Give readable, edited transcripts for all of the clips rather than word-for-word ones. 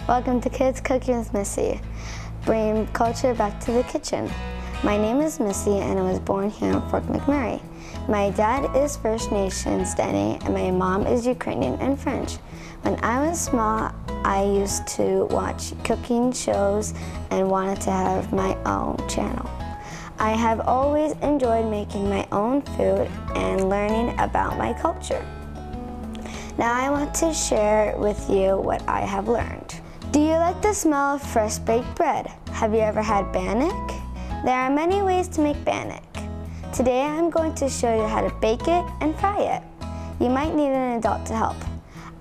Welcome to Kids Cooking with Missy, bringing culture back to the kitchen. My name is Missy and I was born here in Fort McMurray. My dad is First Nations Dene and my mom is Ukrainian and French. When I was small, I used to watch cooking shows and wanted to have my own channel. I have always enjoyed making my own food and learning about my culture. Now I want to share with you what I have learned. Do you like the smell of fresh baked bread? Have you ever had bannock? There are many ways to make bannock. Today I'm going to show you how to bake it and fry it. You might need an adult to help.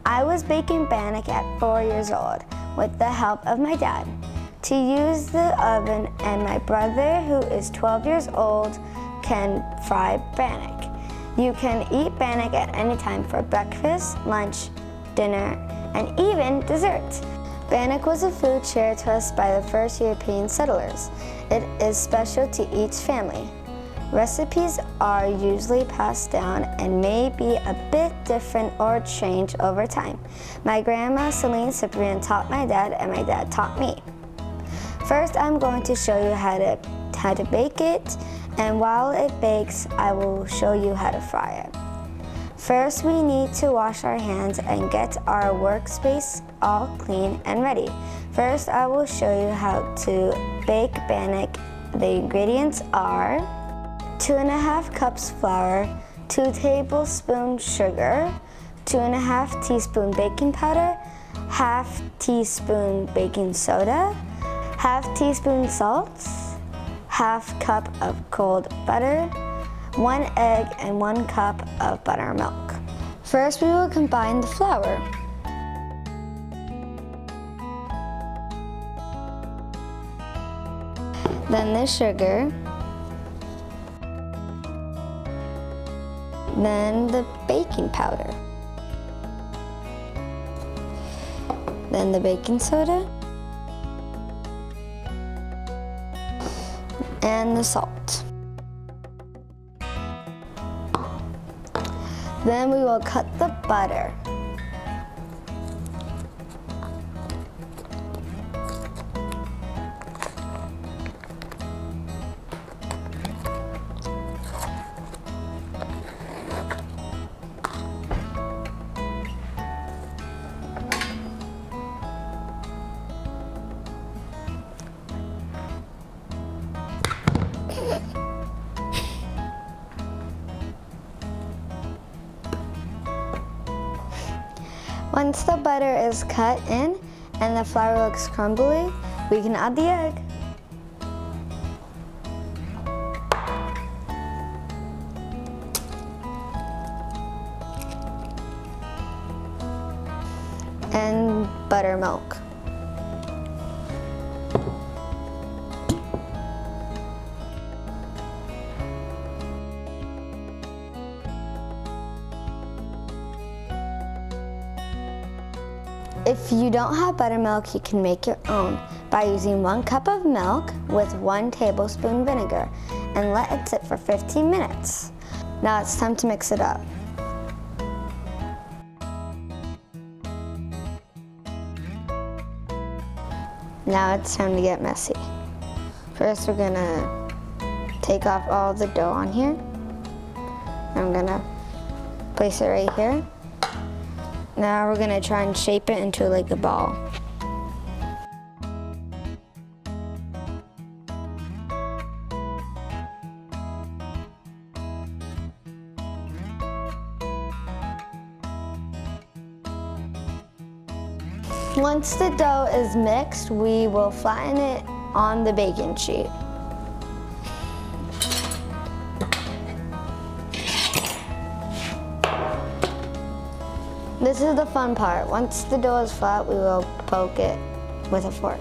I was baking bannock at 4 years old with the help of my dad to use the oven, and my brother, who is 12 years old, can fry bannock. You can eat bannock at any time for breakfast, lunch, dinner, and even dessert. Bannock was a food shared to us by the first European settlers. It is special to each family. Recipes are usually passed down and may be a bit different or change over time. My grandma Celine Cyprian taught my dad and my dad taught me. First, I'm going to show you how to bake it, and while it bakes, I will show you how to fry it. First, we need to wash our hands and get our workspace all clean and ready. First, I will show you how to bake bannock. The ingredients are 2½ cups flour, 2 tablespoons sugar, 2½ teaspoon baking powder, ½ teaspoon baking soda, ½ teaspoon salt, ½ cup of cold butter, 1 egg, and 1 cup of buttermilk. First, we will combine the flour. Then the sugar. Then the baking powder. Then the baking soda. And the salt. Then we will cut the butter. Once the butter is cut in and the flour looks crumbly, we can add the egg. And buttermilk. If you don't have buttermilk, you can make your own by using 1 cup of milk with 1 tablespoon vinegar and let it sit for 15 minutes. Now it's time to mix it up. Now it's time to get messy. First, we're gonna take off all the dough on here. I'm gonna place it right here. Now we're gonna try and shape it into like a ball. Once the dough is mixed, we will flatten it on the baking sheet. This is the fun part. Once the dough is flat, we will poke it with a fork.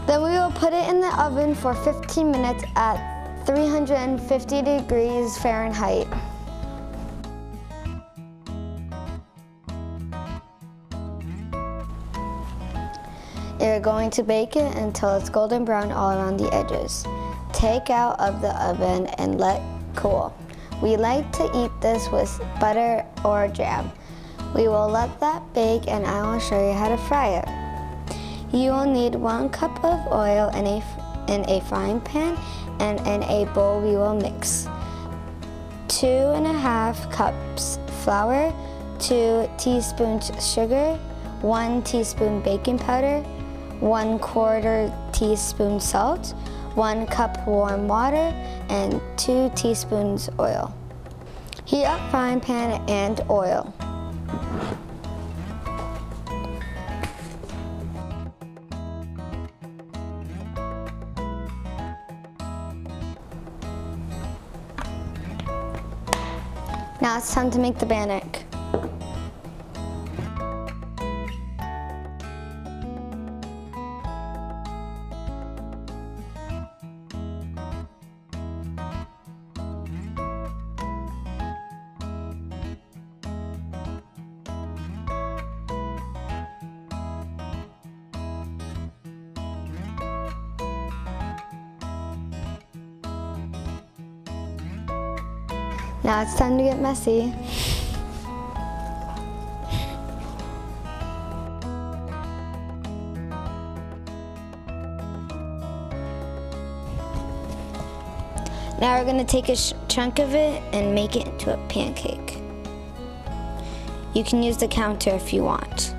Then we will put it in the oven for 15 minutes at 350 degrees Fahrenheit. You're going to bake it until it's golden brown all around the edges. Take out of the oven and let cool. We like to eat this with butter or jam. We will let that bake and I will show you how to fry it. You will need 1 cup of oil in a frying pan, and in a bowl we will mix 2.5 cups flour, 2 teaspoons sugar, 1 teaspoon baking powder, 1/4 teaspoon salt, 1 cup warm water, and 2 teaspoons oil. Heat up frying pan and oil. Now it's time to make the bannock. Now it's time to get messy. Now we're going to take a chunk of it and make it into a pancake. You can use the counter if you want.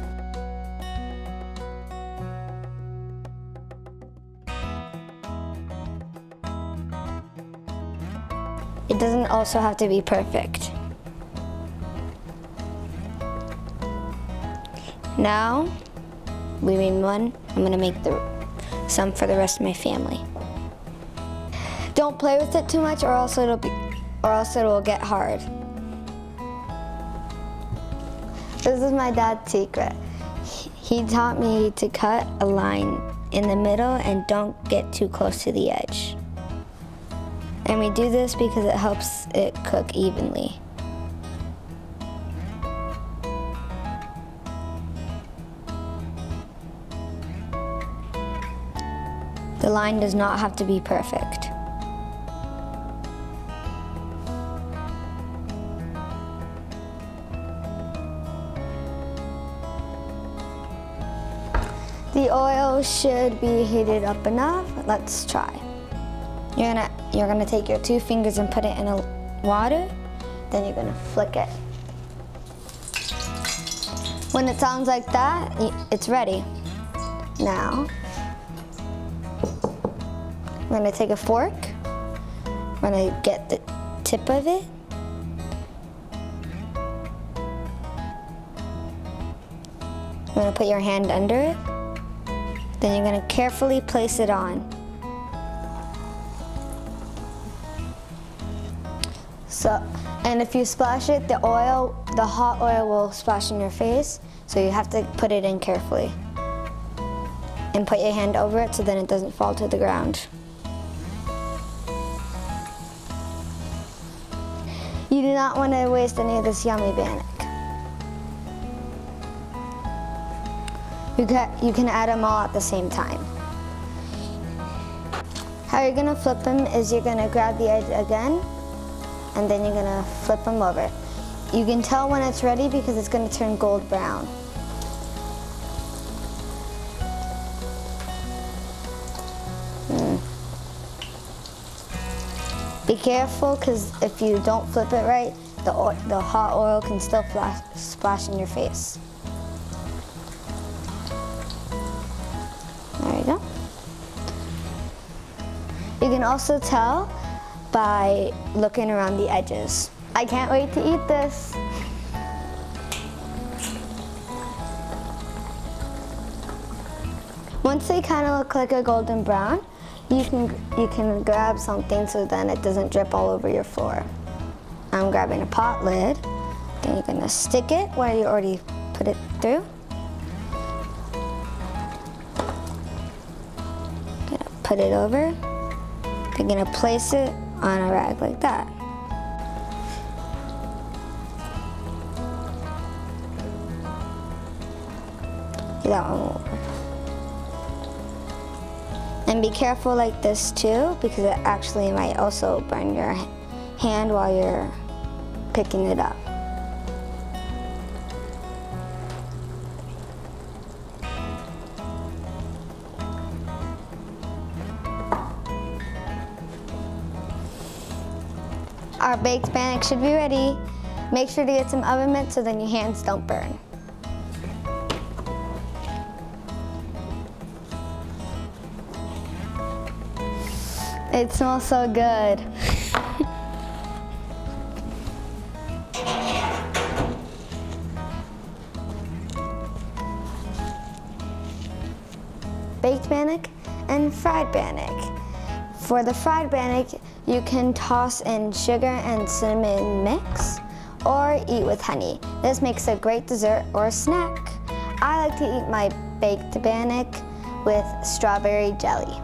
It doesn't also have to be perfect. Now, we made one. I'm gonna make some for the rest of my family. Don't play with it too much, or else it will get hard. This is my dad's secret. He taught me to cut a line in the middle and don't get too close to the edge. And we do this because it helps it cook evenly. The line does not have to be perfect. The oil should be heated up enough. Let's try. You're gonna take your 2 fingers and put it in water, then you're gonna flick it. When it sounds like that, it's ready. Now, I'm gonna take a fork. I'm gonna get the tip of it. You're gonna put your hand under it. Then you're gonna carefully place it on. And if you splash it, the hot oil will splash in your face, so you have to put it in carefully. And put your hand over it so then it doesn't fall to the ground. You do not want to waste any of this yummy bannock. You can add them all at the same time. How you're gonna flip them is you're gonna grab the edge again, and then you're gonna flip them over. You can tell when it's ready because it's gonna turn gold brown. Be careful, because if you don't flip it right, the hot oil can still splash in your face. There you go. You can also tell by looking around the edges. I can't wait to eat this. Once they kind of look like a golden brown, you can grab something so then it doesn't drip all over your floor. I'm grabbing a pot lid. Then you're gonna stick it where you already put it through. Gonna put it over. We're gonna place it on a rag like that. Do that one more. And be careful like this too, because it actually might also burn your hand while you're picking it up. Our baked bannock should be ready. Make sure to get some oven mitts so then your hands don't burn. It smells so good. Baked bannock and fried bannock. For the fried bannock, you can toss in sugar and cinnamon mix or eat with honey. This makes a great dessert or snack. I like to eat my baked bannock with strawberry jelly.